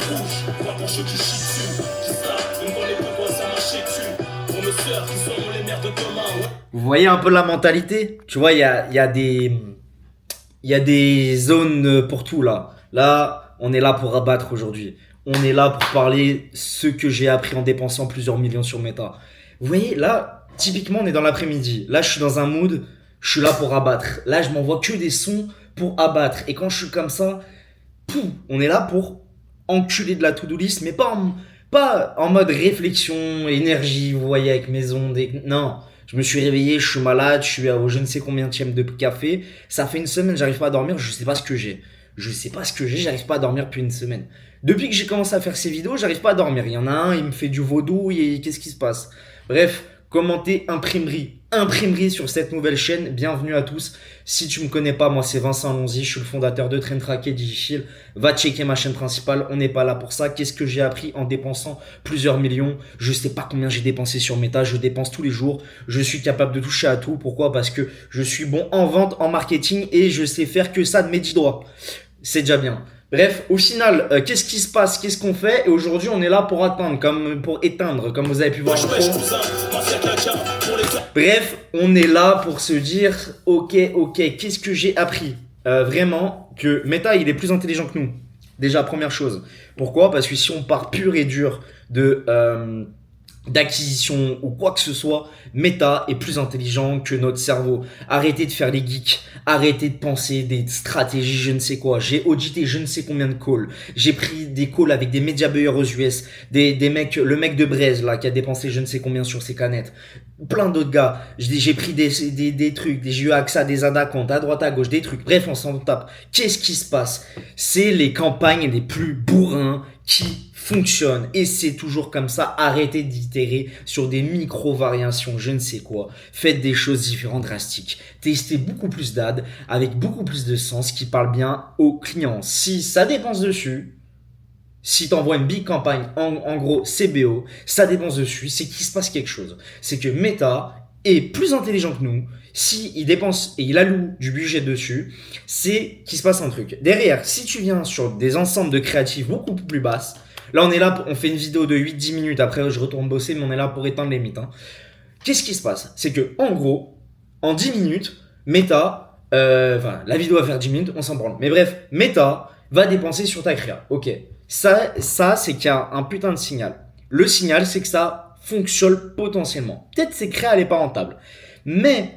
rouge, moi quand je qui chie dessus. J'ai ça, même quand les potos ça marchait dessus. Pour nos sœurs qui seront les mères de demain, ouais. Vous voyez un peu la mentalité? Tu vois, il y a des zones pour tout là. Là, on est là pour abattre aujourd'hui. On est là pour parler ce que j'ai appris en dépensant plusieurs millions sur Meta. Vous voyez, là, typiquement, on est dans l'après-midi. Là, je suis dans un mood, je suis là pour abattre. Là, je m'envoie que des sons pour abattre. Et quand je suis comme ça, pouf, on est là pour enculer de la to-do list, mais pas en mode réflexion, énergie, vous voyez, avec mes ondes. Non, je me suis réveillé, je suis malade, je suis au je ne sais combien de café. Ça fait une semaine, j'arrive pas à dormir, je sais pas ce que j'ai. J'arrive pas à dormir depuis une semaine. Depuis que j'ai commencé à faire ces vidéos, j'arrive pas à dormir. Il y en a un, il me fait du vaudou, et qu'est-ce qui se passe? Bref, commentez imprimerie sur cette nouvelle chaîne. Bienvenue à tous. Si tu me connais pas, moi c'est Vincent Lonzy, je suis le fondateur de Train Track et Digifil. Va checker ma chaîne principale, on n'est pas là pour ça. Qu'est-ce que j'ai appris en dépensant plusieurs millions? Je sais pas combien j'ai dépensé sur Meta, je dépense tous les jours. Je suis capable de toucher à tout. Pourquoi? Parce que je suis bon en vente, en marketing et je sais faire que ça de mes 10 doigts. C'est déjà bien. Bref, au final, qu'est-ce qui se passe? Qu'est-ce qu'on fait? Et aujourd'hui, on est là pour atteindre, pour éteindre, comme vous avez pu voir en intro. Bref, on est là pour se dire, ok, qu'est-ce que j'ai appris? Vraiment, que Meta, il est plus intelligent que nous. Déjà, première chose. Pourquoi? Parce que si on part pur et dur d'acquisition ou quoi que ce soit, Meta est plus intelligent que notre cerveau. Arrêtez de faire les geeks, arrêtez de penser des stratégies, je ne sais quoi. J'ai audité je ne sais combien de calls. J'ai pris des calls avec des media buyers aux US, des mecs, le mec de Braise là qui a dépensé je ne sais combien sur ses canettes. Plein d'autres gars. J'ai pris des trucs, j'ai eu accès à des comptes à droite à gauche, des trucs. Bref, on s'en tape. Qu'est-ce qui se passe? C'est les campagnes les plus bourrins qui fonctionnent. Et c'est toujours comme ça. Arrêtez d'itérer sur des micro-variations, je ne sais quoi. Faites des choses différentes, drastiques. Testez beaucoup plus d'ads avec beaucoup plus de sens qui parlent bien aux clients. Si ça dépense dessus, si tu envoies une big campagne, en gros CBO, ça dépense dessus, c'est qu'il se passe quelque chose. C'est que Meta est plus intelligent que nous. S'il dépense et il alloue du budget dessus, c'est qu'il se passe un truc. Derrière, si tu viens sur des ensembles de créatifs beaucoup plus basses, là on est là, on fait une vidéo de 8-10 minutes, après je retourne bosser, mais on est là pour éteindre les mythes. Qu'est-ce qui se passe? C'est que en gros, en 10 minutes, Meta, la vidéo va faire 10 minutes, on s'en branle. Mais bref, Meta va dépenser sur ta créa. Ok. Ça c'est qu'il y a un putain de signal. Le signal, c'est que ça fonctionne potentiellement. Peut-être que ces créas, elle est pas rentable. Mais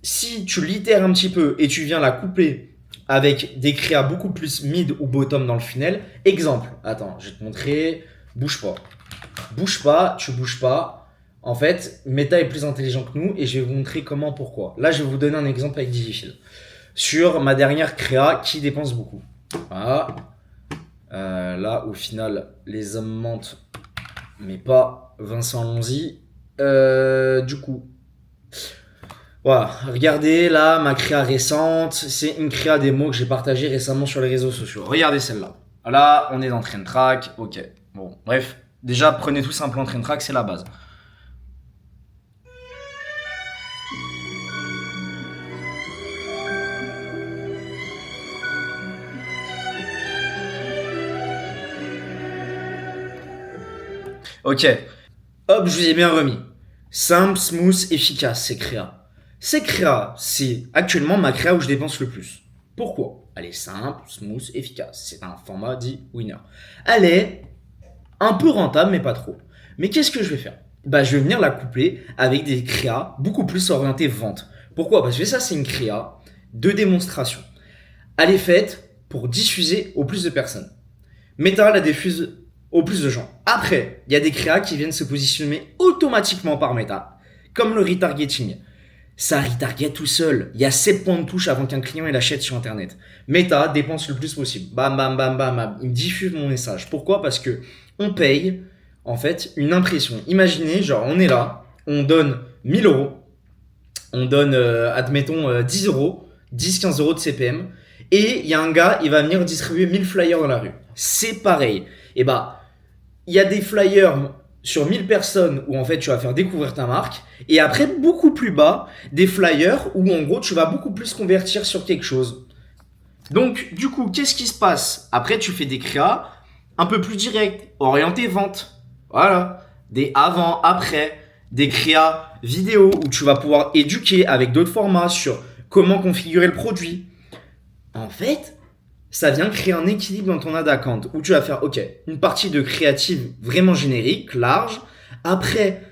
si tu l'itères un petit peu et tu viens la couper avec des créas beaucoup plus mid ou bottom dans le funnel, exemple, attends, je vais te montrer, bouge pas, tu bouges pas. En fait, Meta est plus intelligent que nous et je vais vous montrer comment, pourquoi. Là, je vais vous donner un exemple avec Digifil. Sur ma dernière créa qui dépense beaucoup. Voilà. Là, au final, les hommes mentent, mais pas Vincent Lonzy. Du coup, voilà, regardez là ma créa récente, c'est une créa démo que j'ai partagée récemment sur les réseaux sociaux. Regardez celle-là. Là, on est dans Train Track, ok. Bon, bref, déjà prenez tout simplement Train Track, c'est la base. Ok, hop, je vous ai bien remis. Simple, smooth, efficace, ces créas. Ces créas, c'est actuellement ma créa où je dépense le plus. Pourquoi? Elle est simple, smooth, efficace. C'est un format dit winner. Elle est un peu rentable, mais pas trop. Mais qu'est-ce que je vais faire? Je vais venir la coupler avec des créas beaucoup plus orientées vente. Pourquoi? Parce que ça, c'est une créa de démonstration. Elle est faite pour diffuser au plus de personnes. Meta la diffuse au plus de gens. Après, il y a des créas qui viennent se positionner automatiquement par Meta, comme le retargeting. Ça retarget tout seul. Il y a 7 points de touche avant qu'un client il achète sur Internet. Meta dépense le plus possible. Bam, bam, bam, bam, bam. Il me diffuse mon message. Pourquoi? Parce que on paye, en fait, une impression. Imaginez, genre, on est là, on donne 1000 euros, on donne, admettons, 10 euros, 10-15 euros de CPM, et il y a un gars, il va venir distribuer 1000 flyers dans la rue. C'est pareil. Et il y a des flyers sur 1000 personnes où en fait tu vas faire découvrir ta marque, et après beaucoup plus bas des flyers où en gros tu vas beaucoup plus convertir sur quelque chose. Donc du coup qu'est-ce qui se passe? Après tu fais des créas un peu plus direct, orienté vente. Voilà. Des avant, après, des créas vidéo où tu vas pouvoir éduquer avec d'autres formats sur comment configurer le produit. En fait, ça vient créer un équilibre dans ton ad account où tu vas faire, ok, une partie de créative vraiment générique, large, après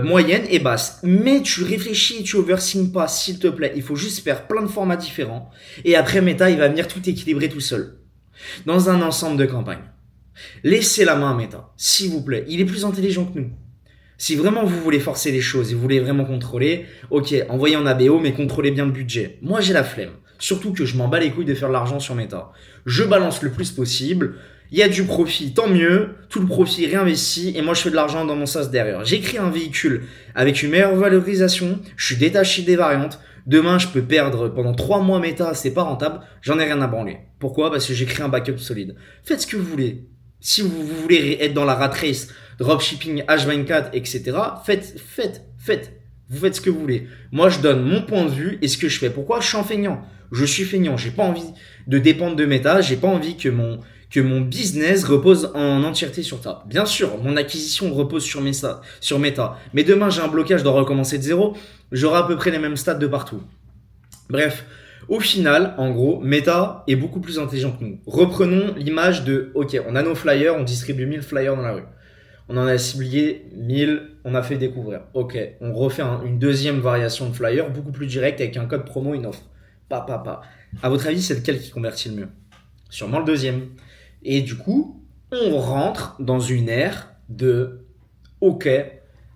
moyenne et basse. Mais tu réfléchis et tu overthink pas, s'il te plaît. Il faut juste faire plein de formats différents. Et après, Meta, il va venir tout équilibrer tout seul. Dans un ensemble de campagnes. Laissez la main à Meta, s'il vous plaît. Il est plus intelligent que nous. Si vraiment vous voulez forcer les choses et vous voulez vraiment contrôler, ok, envoyez en ABO, mais contrôlez bien le budget. Moi, j'ai la flemme. Surtout que je m'en bats les couilles de faire de l'argent sur Meta. Je balance le plus possible. Il y a du profit, tant mieux. Tout le profit réinvesti et moi, je fais de l'argent dans mon SaaS derrière. J'ai créé un véhicule avec une meilleure valorisation. Je suis détaché des variantes. Demain, je peux perdre pendant 3 mois Meta, c'est pas rentable. J'en ai rien à branler. Pourquoi? Parce que j'ai créé un backup solide. Faites ce que vous voulez. Si vous voulez être dans la rat race, dropshipping, H24, etc., faites. Vous faites ce que vous voulez. Moi, je donne mon point de vue et ce que je fais. Pourquoi? Je suis un feignant. Je suis feignant. J'ai pas envie de dépendre de Meta. J'ai pas envie que mon business repose en entièreté sur ça. Bien sûr, mon acquisition repose sur Meta. Mais demain, j'ai un blocage, je dois recommencer de zéro. J'aurai à peu près les mêmes stats de partout. Bref. Au final, en gros, Meta est beaucoup plus intelligent que nous. Reprenons l'image de, ok, on a nos flyers, on distribue 1000 flyers dans la rue. On en a ciblé 1000, on a fait découvrir. Ok, on refait une deuxième variation de flyer, beaucoup plus direct, avec un code promo, une offre. À votre avis, c'est lequel qui convertit le mieux? Sûrement le deuxième. Et du coup, on rentre dans une ère de, ok,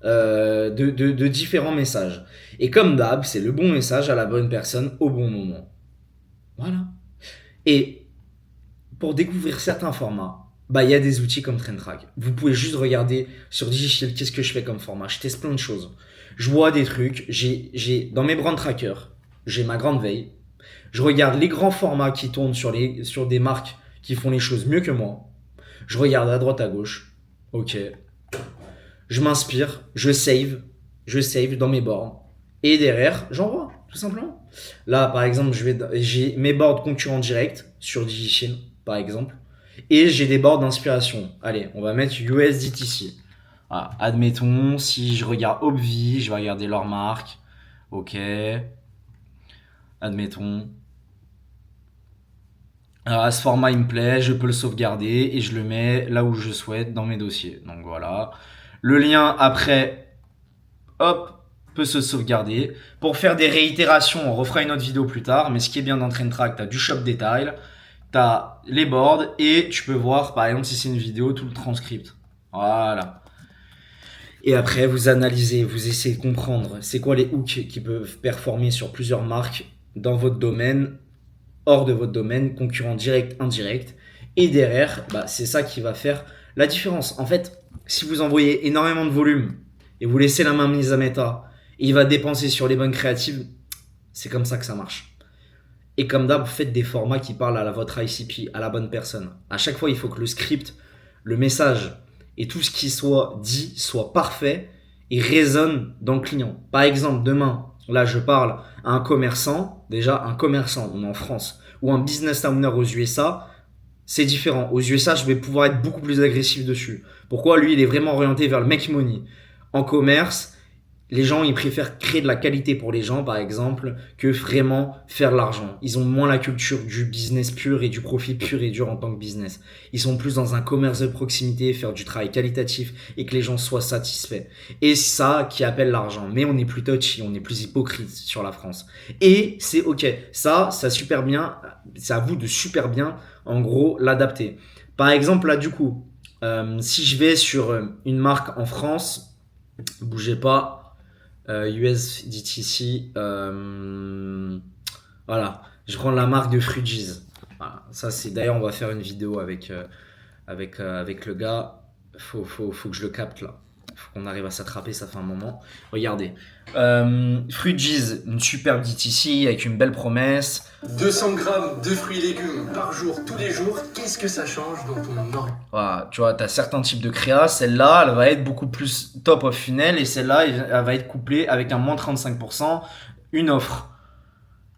de différents messages. Et comme d'hab, c'est le bon message à la bonne personne au bon moment. Voilà. Et pour découvrir certains formats, il y a des outils comme TrendTrack. Vous pouvez juste regarder sur DigiShield qu'est-ce que je fais comme format. Je teste plein de choses. Je vois des trucs. J'ai dans mes brand trackers, j'ai ma grande veille. Je regarde les grands formats qui tournent sur des marques qui font les choses mieux que moi. Je regarde à droite à gauche. Ok. Je m'inspire, je save dans mes boards. Et derrière, j'envoie, tout simplement. Là, par exemple, j'ai mes boards concurrents directs sur DigiShield, par exemple. Et j'ai des boards d'inspiration. Allez, on va mettre USDTC. Voilà. Admettons, si je regarde Obvi, je vais regarder leur marque. Ok. Admettons. Alors, ce format, il me plaît, je peux le sauvegarder et je le mets là où je souhaite dans mes dossiers. Donc voilà. Le lien après, hop, peut se sauvegarder. Pour faire des réitérations, on refera une autre vidéo plus tard. Mais ce qui est bien dans TrendTrack, tu as du shop détail, tu as les boards et tu peux voir, par exemple, si c'est une vidéo, tout le transcript. Voilà. Et après, vous analysez, vous essayez de comprendre c'est quoi les hooks qui peuvent performer sur plusieurs marques dans votre domaine, hors de votre domaine, concurrent direct, indirect. Et derrière, c'est ça qui va faire la différence. En fait, si vous envoyez énormément de volume et vous laissez la main mise à Meta, et il va dépenser sur les bonnes créatives, c'est comme ça que ça marche. Et comme d'hab, faites des formats qui parlent à votre ICP, à la bonne personne. À chaque fois, il faut que le script, le message et tout ce qui soit dit soit parfait et résonne dans le client. Par exemple, demain, là, je parle à un commerçant, déjà un commerçant, on est en France, ou un business owner aux USA, c'est différent. Aux USA, je vais pouvoir être beaucoup plus agressif dessus. Pourquoi? Lui, il est vraiment orienté vers le make money. En commerce, les gens, ils préfèrent créer de la qualité pour les gens, par exemple, que vraiment faire de l'argent. Ils ont moins la culture du business pur et du profit pur et dur en tant que business. Ils sont plus dans un commerce de proximité, faire du travail qualitatif et que les gens soient satisfaits. Et ça qui appelle l'argent. Mais on est plus touchy, on est plus hypocrite sur la France. Et c'est ok. Ça super bien. C'est à vous de super bien, en gros, l'adapter. Par exemple, là, du coup, si je vais sur une marque en France, bougez pas. USDTC, voilà, je prends la marque de Fruities. Voilà, ça c'est d'ailleurs on va faire une vidéo avec le gars. Faut que je le capte là. Faut qu'on arrive à s'attraper, ça fait un moment. Regardez, Fruities, une superbe DTC avec une belle promesse. 200 grammes de fruits et légumes par jour, tous les jours, qu'est-ce que ça change dans ton oreille? Voilà, tu vois, tu as certains types de créa. Celle-là, elle va être beaucoup plus top of funnel et celle-là, elle va être couplée avec un moins 35%, une offre.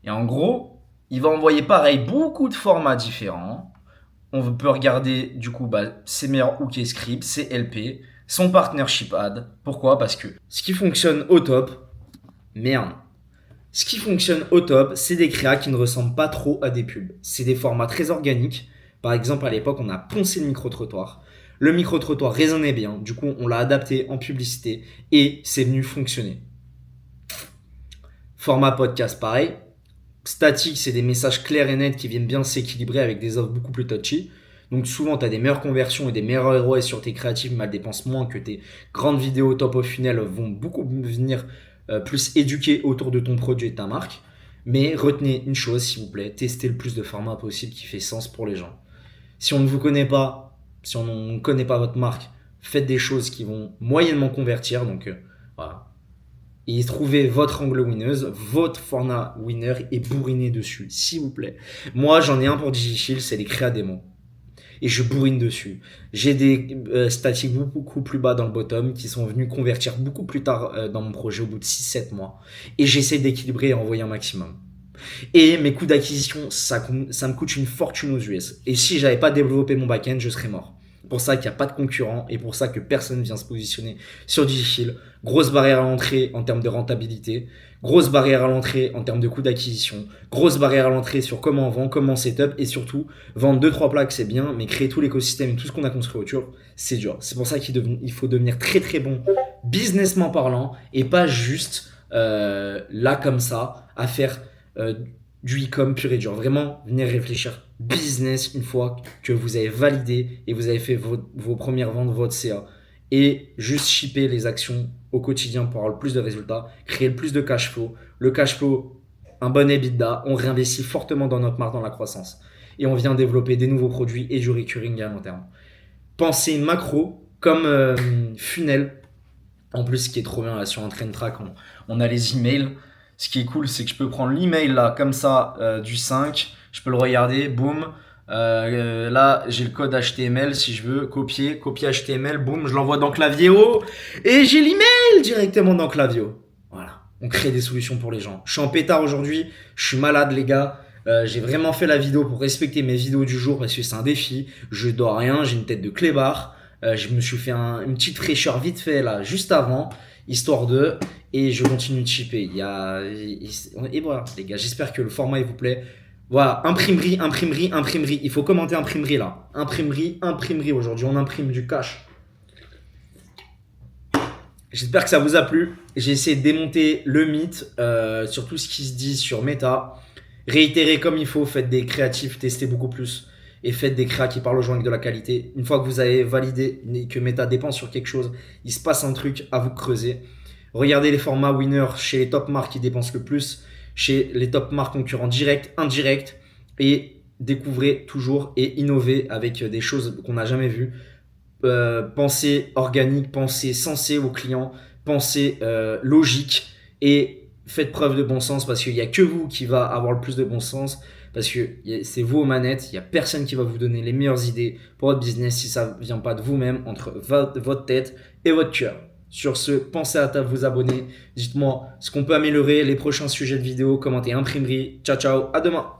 Et en gros, il va envoyer pareil beaucoup de formats différents On peut regarder du coup ses meilleurs OK scripts, ses LP, son partnership ad. Pourquoi? Parce que ce qui fonctionne au top, ce qui fonctionne au top, c'est des créas qui ne ressemblent pas trop à des pubs. C'est des formats très organiques. Par exemple, à l'époque, on a poncé le micro-trottoir. Le micro-trottoir résonnait bien. Du coup, on l'a adapté en publicité et c'est venu fonctionner. Format podcast, pareil. Statique, c'est des messages clairs et nets qui viennent bien s'équilibrer avec des offres beaucoup plus touchy. Donc souvent, tu as des meilleures conversions et des meilleurs ROI sur tes créatives, mais elles dépensent moins que tes grandes vidéos top of funnel vont beaucoup venir plus éduquer autour de ton produit et de ta marque. Mais retenez une chose, s'il vous plaît, testez le plus de formats possible qui fait sens pour les gens. Si on ne vous connaît pas, si on ne connaît pas votre marque, faites des choses qui vont moyennement convertir. Donc voilà. Et trouvez votre angle winneuse, votre format winner et bourrinez dessus, s'il vous plaît. Moi, j'en ai un pour DigiChill, c'est les créa démos. Et je bourrine dessus. J'ai des statiques beaucoup plus bas dans le bottom qui sont venus convertir beaucoup plus tard dans mon projet au bout de 6-7 mois. Et j'essaie d'équilibrer et envoyer un maximum. Et mes coûts d'acquisition, ça me coûte une fortune aux US. Et si j'avais pas développé mon back-end, je serais mort. Pour ça qu'il n'y a pas de concurrent et pour ça que personne vient se positionner sur DigiChill. Grosse barrière à l'entrée en termes de rentabilité, grosse barrière à l'entrée en termes de coût d'acquisition, grosse barrière à l'entrée sur comment on vend, comment on setup et surtout vendre 2-3 plaques c'est bien, mais créer tout l'écosystème et tout ce qu'on a construit autour, c'est dur. C'est pour ça qu'il faut devenir très très bon businessment parlant et pas juste là comme ça à faire du e-com pur et dur. Vraiment, venir réfléchir business une fois que vous avez validé et vous avez fait vos premières ventes, votre CA. Et juste shipper les actions au quotidien pour avoir le plus de résultats, créer le plus de cash flow. Le cash flow, un bon EBITDA, on réinvestit fortement dans notre marque, dans la croissance. Et on vient développer des nouveaux produits et du recurring à long terme. Pensez macro comme funnel. En plus, ce qui est trop bien là sur un train track, on a les emails. Ce qui est cool, c'est que je peux prendre l'email là, comme ça, du 5. Je peux le regarder, boum. Là, j'ai le code HTML. Si je veux copier HTML, boum, je l'envoie dans Klaviyo. Et j'ai l'email directement dans Klaviyo. Voilà, on crée des solutions pour les gens. Je suis en pétard aujourd'hui, je suis malade les gars. J'ai vraiment fait la vidéo pour respecter mes vidéos du jour parce que c'est un défi. Je dors rien, j'ai une tête de clébard. Je me suis fait une petite fraîcheur vite fait là, juste avant. Histoire de, et je continue de shipper. Et voilà, les gars, j'espère que le format il vous plaît. Voilà, imprimerie. Il faut commenter imprimerie là. Imprimerie. Aujourd'hui, on imprime du cash. J'espère que ça vous a plu. J'ai essayé de démonter le mythe sur tout ce qui se dit sur Meta. Réitérez comme il faut, faites des créatifs, testez beaucoup plus. Et faites des créas qui parlent aux gens avec de la qualité. Une fois que vous avez validé que Meta dépend sur quelque chose, il se passe un truc à vous creuser. Regardez les formats winner chez les top marques qui dépensent le plus, chez les top marques concurrents directs, indirects, et découvrez toujours et innovez avec des choses qu'on n'a jamais vues. Pensez organique, pensez sensé aux clients, pensez logique et faites preuve de bon sens parce qu'il n'y a que vous qui va avoir le plus de bon sens. Parce que c'est vous aux manettes, il n'y a personne qui va vous donner les meilleures idées pour votre business si ça ne vient pas de vous-même, entre votre tête et votre cœur. Sur ce, pensez à vous abonner. Dites-moi ce qu'on peut améliorer, les prochains sujets de vidéo, commentez imprimerie. Ciao, ciao, à demain.